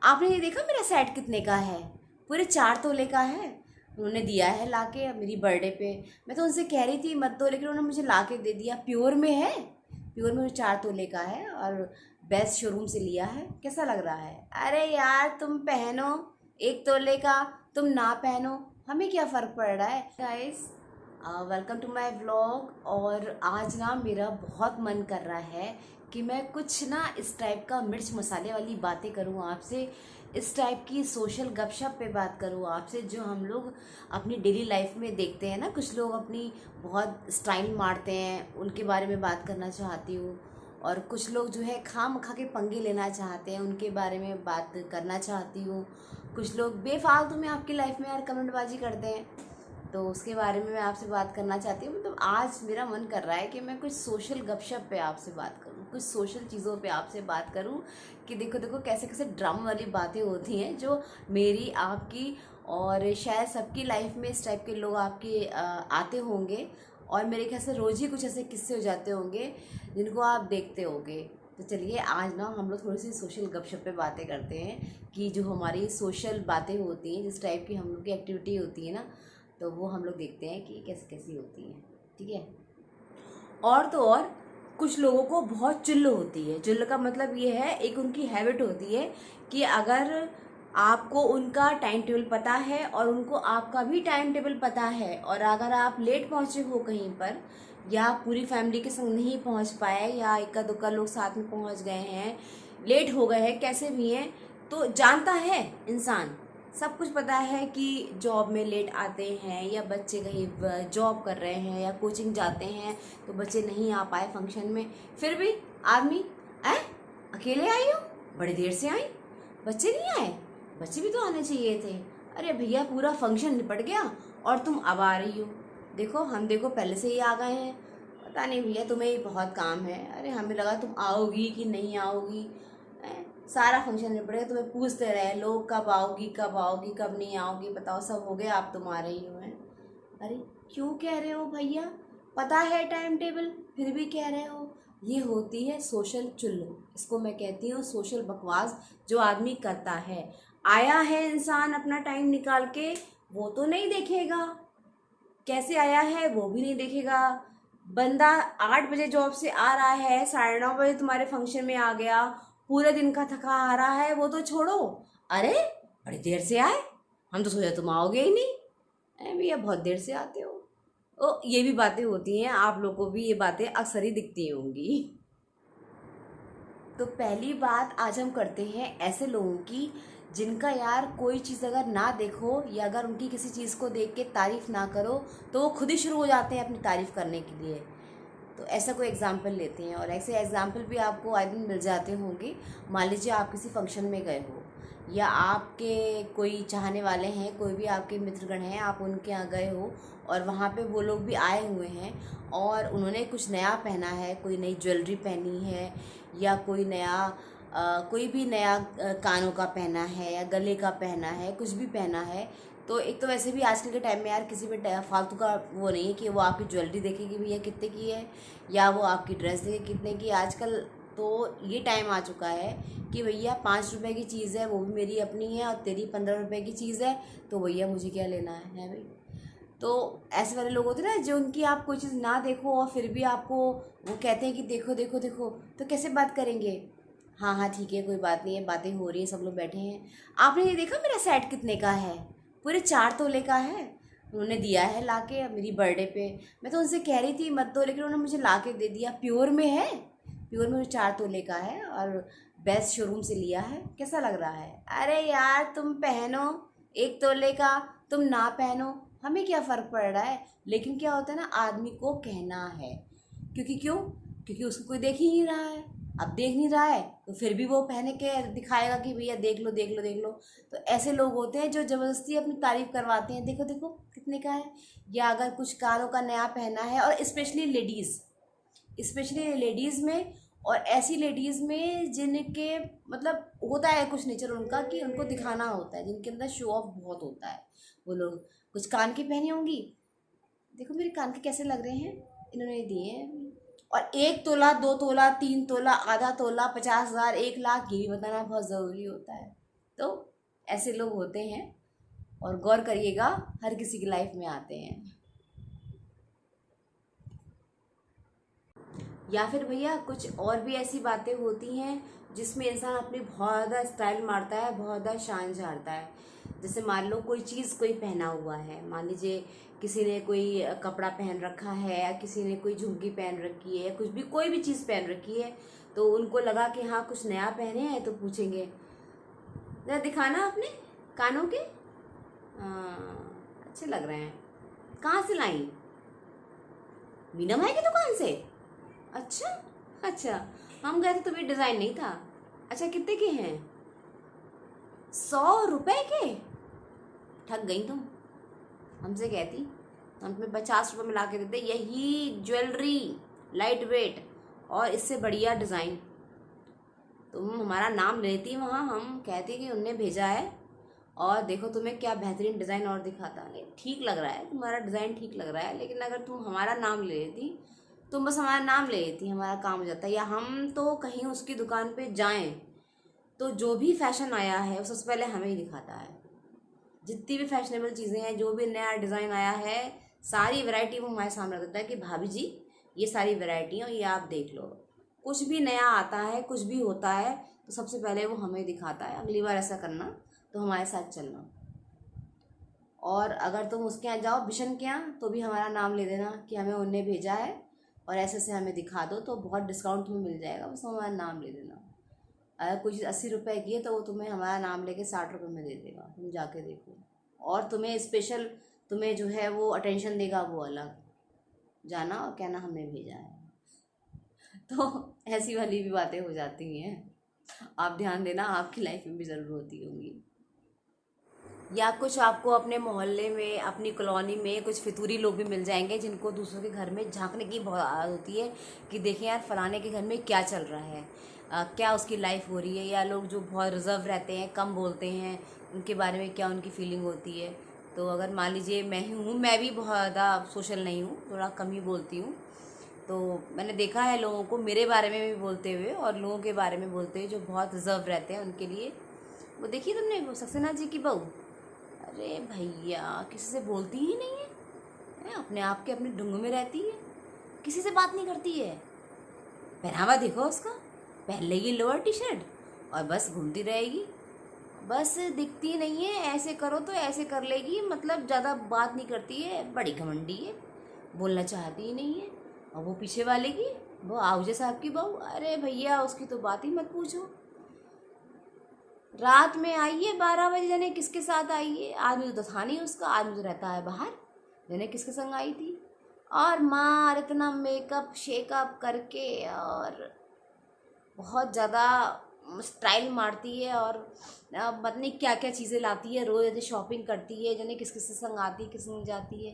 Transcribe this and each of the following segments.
आपने ये देखा मेरा सेट कितने का है? पूरे 4 तोले का है। उन्होंने दिया है लाके मेरी बर्थडे पे। मैं तो उनसे कह रही थी मत दो, लेकिन उन्होंने मुझे लाके दे दिया। प्योर में है, प्योर में 4 तोले का है और बेस्ट शोरूम से लिया है। कैसा लग रहा है? अरे यार तुम पहनो 1 तोले का, तुम ना पहनो, हमें क्या फ़र्क पड़ रहा है। Guys welcome to my vlog. और आज ना मेरा बहुत मन कर रहा है कि मैं कुछ ना इस टाइप का मिर्च मसाले वाली बातें करूं आपसे, इस टाइप की सोशल गपशप पे बात करूं आपसे, जो हम लोग अपनी डेली लाइफ में देखते हैं ना। कुछ लोग अपनी बहुत स्टाइल मारते हैं, उनके बारे में बात करना चाहती हूँ। और कुछ लोग जो है खाम खा के पंगे लेना चाहते हैं, उनके बारे में बात करना चाहती हूँ। कुछ लोग बेफालतू में आपकी लाइफ में यार कमेंटबाजी करते हैं, तो उसके बारे में मैं आपसे बात करना चाहती हूँ। मतलब आज मेरा मन कर रहा है कि मैं कुछ सोशल गपशप पे आपसे बात करूँ, कुछ सोशल चीज़ों पे आपसे बात करूँ कि देखो देखो कैसे कैसे ड्रामा वाली बातें होती हैं, जो मेरी आपकी और शायद सबकी लाइफ में इस टाइप के लोग आपके आते होंगे। और मेरे ख्याल से रोज़ ही कुछ ऐसे किस्से हो जाते होंगे जिनको आप देखते होंगे। तो चलिए आज ना हम लोग थोड़ी सी सोशल गपशप पे बातें करते हैं कि जो हमारी सोशल बातें होती हैं, जिस टाइप की हम लोग की एक्टिविटी होती है ना, तो वो हम लोग देखते हैं कि कैसी कैसी होती हैं। ठीक है। और तो और कुछ लोगों को बहुत चुल्ल होती है। चुल्ल का मतलब ये है, एक उनकी हैबिट होती है कि अगर आपको उनका टाइम टेबल पता है और उनको आपका भी टाइम टेबल पता है, और अगर आप लेट पहुँचे हो कहीं पर या पूरी फैमिली के संग नहीं पहुँच पाए या इक्का दुक्का लोग साथ में पहुँच गए हैं, लेट हो गए हैं, कैसे भी हैं, तो जानता है इंसान, सब कुछ पता है कि जॉब में लेट आते हैं या बच्चे कहीं जॉब कर रहे हैं या कोचिंग जाते हैं तो बच्चे नहीं आ पाए फंक्शन में, फिर भी आदमी अकेले आई हो, बड़ी देर से आई, बच्चे नहीं आए, बच्चे भी तो आने चाहिए थे। अरे भैया पूरा फंक्शन निपट गया और तुम अब आ रही हो, देखो हम देखो पहले से ही आ गए हैं, पता नहीं भैया तुम्हें ही बहुत काम है। अरे हमें लगा तुम आओगी कि नहीं आओगी, सारा फंक्शन निपट गया, तुम्हें पूछते रहे लोग कब आओगी कब आओगी कब नहीं आओगी, बताओ सब हो गया, आप तुम आ रही हो। हैं अरे क्यों कह रहे हो भैया, पता है टाइम टेबल फिर भी कह रहे हो। ये होती है सोशल चुल्लू, इसको मैं कहती हूँ सोशल बकवास, जो आदमी करता है। आया है इंसान अपना टाइम निकाल के, वो तो नहीं देखेगा कैसे आया है, वो भी नहीं देखेगा। बंदा 8 बजे जॉब से आ रहा है, 9:30 बजे तुम्हारे फंक्शन में आ गया, पूरे दिन का थका आ रहा है, वो तो छोड़ो, अरे बड़ी देर से आए, हम तो सोचा तुम आओगे ही नहीं, अरे भैया बहुत देर से आते हो। ओ ये भी बातें होती हैं, आप लोगों को भी ये बातें अक्सर ही दिखती होंगी। तो पहली बात आज हम करते हैं ऐसे लोगों की जिनका यार कोई चीज़ अगर ना देखो या अगर उनकी किसी चीज़ को देख के तारीफ़ ना करो तो वो खुद ही शुरू हो जाते हैं अपनी तारीफ़ करने के लिए। तो ऐसा कोई एग्जाम्पल लेते हैं, और ऐसे एग्जाम्पल भी आपको आए दिन मिल जाते होंगे। मान लीजिए आप किसी फंक्शन में गए हो या आपके कोई चाहने वाले हैं, कोई भी आपके मित्रगण हैं, आप उनके यहाँ गए हो और वहाँ पे वो लोग भी आए हुए हैं और उन्होंने कुछ नया पहना है, कोई नई ज्वेलरी पहनी है या कोई नया कोई भी नया कानों का पहना है या गले का पहना है, कुछ भी पहना है। तो एक तो वैसे भी आजकल के टाइम में यार किसी पे फालतू का वो नहीं है कि वो आपकी ज्वेलरी देखेगी भैया कितने की है, या वो आपकी ड्रेस देखे कितने की। आजकल तो ये टाइम आ चुका है कि भैया 5 रुपए की चीज़ है वो भी मेरी अपनी है और तेरी 15 रुपए की चीज़ है, तो भैया मुझे क्या लेना है भाई। तो ऐसे वाले लोग होते हैं ना, जो उनकी आप कोई चीज़ ना देखो और फिर भी आपको वो कहते हैं कि देखो देखो देखो, तो कैसे बात करेंगे। हाँ हाँ ठीक है कोई बात नहीं है, बातें हो रही हैं, सब लोग बैठे हैं। आपने ये देखा मेरा सेट कितने का है? पूरे 4 तोले का है। उन्होंने दिया है लाके मेरी बर्थडे पे। मैं तो उनसे कह रही थी मत दो, लेकिन उन्होंने मुझे लाके दे दिया। प्योर में है, प्योर में 4 तोले का है और बेस्ट शोरूम से लिया है। कैसा लग रहा है? अरे यार तुम पहनो 1 तोले का, तुम ना पहनो, हमें क्या फ़र्क पड़ रहा है। लेकिन क्या होता है ना, आदमी को कहना है, क्योंकि क्यों, क्योंकि उसको कोई देख ही नहीं रहा है। अब देख नहीं रहा है तो फिर भी वो पहने के दिखाएगा कि भैया देख लो देख लो देख लो। तो ऐसे लोग होते हैं जो ज़बरदस्ती अपनी तारीफ़ करवाते हैं, देखो देखो कितने का है। या अगर कुछ कानों का नया पहना है, और स्पेशली लेडीज़ में, और ऐसी लेडीज़ में जिनके मतलब होता है कुछ नेचर उनका कि उनको दिखाना होता है, जिनके अंदर शो ऑफ बहुत होता है। वो लोग कुछ कान की पहनी होंगी, देखो मेरे कान के कैसे लग रहे हैं, इन्होंने दिए हैं। और 1 तोला 2 तोला 3 तोला आधा तोला 50,000 1 लाख, ये भी बताना बहुत ज़रूरी होता है। तो ऐसे लोग होते हैं, और गौर करिएगा, हर किसी की लाइफ में आते हैं। या फिर भैया कुछ और भी ऐसी बातें होती हैं जिसमें इंसान अपनी बहुत ज़्यादा स्टाइल मारता है, बहुत ज़्यादा शान झाड़ता है। जैसे मान लो कोई चीज़ कोई पहना हुआ है, मान लीजिए किसी ने कोई कपड़ा पहन रखा है, या किसी ने कोई झुमकी पहन रखी है, कुछ भी कोई भी चीज़ पहन रखी है, तो उनको लगा कि हाँ कुछ नया पहने हैं, तो पूछेंगे जरा दिखाना अपने कानों के, अच्छे लग रहे हैं, कहाँ से लाई? मीना भाई की दुकान से? अच्छा अच्छा, हम गए थे तो भी डिज़ाइन नहीं था। अच्छा कितने के हैं? 100 रुपए के? ठग गई तुम। हमसे कहती हम तुम्हें 50 रुपये में ला के देते यही ज्वेलरी, लाइट वेट और इससे बढ़िया डिज़ाइन। तुम हमारा नाम लेती वहाँ, हम कहती कि उनने भेजा है, और देखो तुम्हें क्या बेहतरीन डिज़ाइन और दिखाता। नहीं ठीक लग रहा है तुम्हारा डिज़ाइन, ठीक लग रहा है, लेकिन अगर तुम हमारा नाम ले लेती, तुम बस हमारा नाम ले लेती, हमारा काम हो जाता। या हम तो कहीं उसकी दुकान पे जाएं तो जो भी फैशन आया है वो सबसे पहले हमें ही दिखाता है। जितनी भी फैशनेबल चीज़ें हैं, जो भी नया डिज़ाइन आया है, सारी वैरायटी वो हमारे सामने रखता है कि भाभी जी ये सारी वैरायटी हैं, ये आप देख लो। कुछ भी नया आता है, कुछ भी होता है, तो सबसे पहले वो हमें दिखाता है। अगली बार ऐसा करना तो हमारे साथ चलना। और अगर तुम उसके यहाँ जाओ, बिशन के यहाँ, तो भी हमारा नाम ले देना कि हमें उनने भेजा है और ऐसे से हमें दिखा दो, तो बहुत डिस्काउंट तुम्हें मिल जाएगा, बस हमारा नाम ले देना। अगर कोई चीज़ 80 रुपए की है तो वो तुम्हें हमारा नाम लेके 60 रुपए में दे देगा, तुम जाके देखो। और तुम्हें स्पेशल, तुम्हें जो है वो अटेंशन देगा, वो अलग। जाना और कहना हमने भेजा है। तो ऐसी वाली भी बातें हो जाती हैं, आप ध्यान देना, आपकी लाइफ में भी ज़रूर होती होंगी। या कुछ आपको अपने मोहल्ले में, अपनी कॉलोनी में कुछ फितूरी लोग भी मिल जाएंगे जिनको दूसरों के घर में झांकने की बहुत आदत होती है कि देखें यार फलाने के घर में क्या चल रहा है, क्या उसकी लाइफ हो रही है। या लोग जो बहुत रिजर्व रहते हैं, कम बोलते हैं, उनके बारे में क्या उनकी फीलिंग होती है। तो अगर मान लीजिए मैं ही हूँ, मैं भी बहुत ज़्यादा सोशल नहीं हूँ, थोड़ा कम ही बोलती हूँ, तो मैंने देखा है लोगों को मेरे बारे में भी बोलते हुए और लोगों के बारे में बोलते हुए जो बहुत रिजर्व रहते हैं उनके लिए। वो देखिए तुमने वो सक्सेना जी की बहू, अरे भैया किसी से बोलती ही नहीं है, अपने आप के अपने ढुंग में रहती है, किसी से बात नहीं करती है। पहनावा देखो उसका, पहन लेगी लोअर टी शर्ट और बस घूमती रहेगी, बस दिखती नहीं है। ऐसे करो तो ऐसे कर लेगी, मतलब ज़्यादा बात नहीं करती है, बड़ी घमंडी है, बोलना चाहती ही नहीं है। और वो पीछे वाले की, वो आहूजा साहब की बहू, अरे भैया उसकी तो बात ही मत पूछो। रात में आई है 12 बजे, जाने किसके साथ आई है, आदमी तो था नहीं उसका, आदमी तो रहता है बाहर, जाने किसके संग आई थी। और मार इतना मेकअप शेकअप करके और बहुत ज़्यादा स्टाइल मारती है, और पता नहीं क्या क्या चीज़ें लाती है, रोज़ ऐसे शॉपिंग करती है, जाने किस किस संग आती है, किस संग जाती है।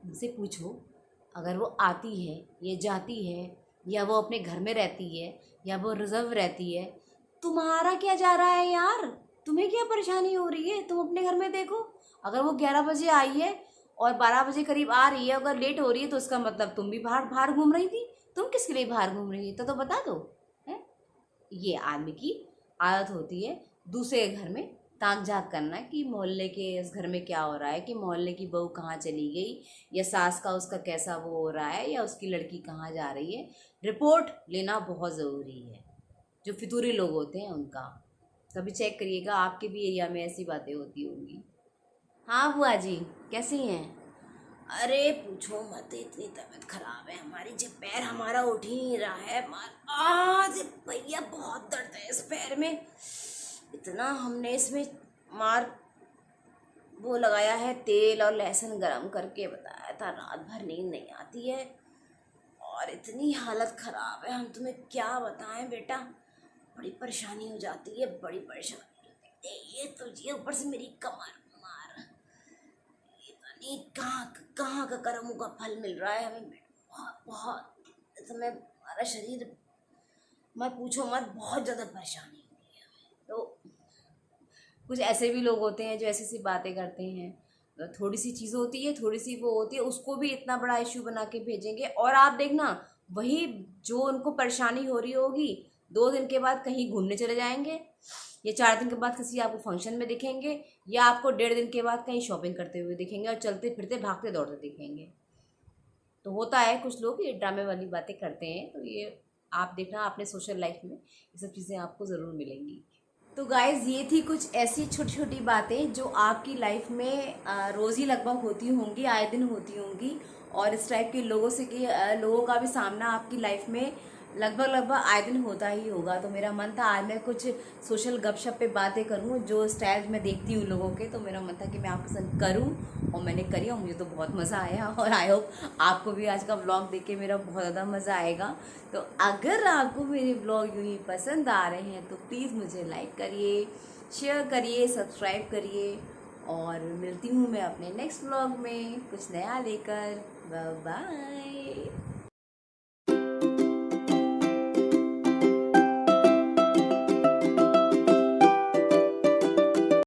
उनसे पूछो, अगर वो आती है, ये जाती है, या वो अपने घर में रहती है, या वो रिजर्व रहती है, तुम्हारा क्या जा रहा है यार? तुम्हें क्या परेशानी हो रही है? तुम अपने घर में देखो। अगर वो 11 बजे आई है और 12 बजे करीब आ रही है, अगर लेट हो रही है, तो उसका मतलब तुम भी बाहर बाहर घूम रही थी। तुम किसके लिए बाहर घूम रही है तो बता दो। है, ये आदमी की आदत होती है दूसरे घर में ताक झाक करना कि मोहल्ले के इस घर में क्या हो रहा है, कि मोहल्ले की बहू कहाँ चली गई, या सास का उसका कैसा वो हो रहा है, या उसकी लड़की कहाँ जा रही है। रिपोर्ट लेना बहुत ज़रूरी है, जो फितूरी लोग होते हैं उनका। कभी चेक करिएगा, आपके भी एरिया में ऐसी बातें होती होंगी। हाँ बुआ जी, कैसी हैं? अरे पूछो मत, इतनी तबीयत खराब है हमारी, जब पैर हमारा उठ ही नहीं रहा है। आज भैया बहुत दर्द है इस पैर में, इतना हमने इसमें मार वो लगाया है, तेल और लहसुन गरम करके बताया था, रात भर नींद नहीं आती है और इतनी हालत ख़राब है, हम तुम्हें क्या बताएं बेटा, बड़ी परेशानी हो जाती है, बड़ी परेशानी होती है। ये तो ये ऊपर से मेरी कमर मार, नहीं कहाँ कहाँ का कर्मों का फल मिल रहा है हमें, बहुत बहुत इस समय हमारा शरीर मत पूछो मत, बहुत ज़्यादा परेशानी हो रही है हमें। तो कुछ ऐसे भी लोग होते हैं जो ऐसी सी बातें करते हैं, थोड़ी सी चीज़ होती है, थोड़ी सी वो होती है, उसको भी इतना बड़ा इशू बना के भेजेंगे। और आप देखना, वही जो उनको परेशानी हो रही होगी 2 दिन के बाद कहीं घूमने चले जाएंगे, या 4 दिन के बाद किसी आपको फंक्शन में दिखेंगे, या आपको 1.5 दिन के बाद कहीं शॉपिंग करते हुए दिखेंगे और चलते फिरते भागते दौड़ते दिखेंगे। तो होता है, कुछ लोग ये ड्रामे वाली बातें करते हैं, तो ये आप देखना अपने सोशल लाइफ में ये सब चीज़ें आपको ज़रूर मिलेंगी। तो गाइज़ ये थी कुछ ऐसी छोटी छोटी बातें जो आपकी लाइफ में रोज़ ही लगभग होती होंगी, आए दिन होती होंगी, और इस टाइप के लोगों से कि लोगों का भी सामना आपकी लाइफ में लगभग आए दिन होता ही होगा। तो मेरा मन था आज मैं कुछ सोशल गपशप पे बातें करूं जो स्टाइल मैं देखती हूँ लोगों के, तो मेरा मन था कि मैं आपके साथ करूं, और मैंने करी और मुझे तो बहुत मज़ा आया, और आई होप आपको भी आज का व्लॉग देख के मेरा बहुत ज़्यादा मज़ा आएगा। तो अगर आपको मेरे व्लॉग यूँ ही पसंद आ रहे हैं तो प्लीज़ मुझे लाइक करिए, शेयर करिए, सब्सक्राइब करिए, और मिलती हूँ मैं अपने नेक्स्ट व्लॉग में कुछ नया लेकर। Bye bye.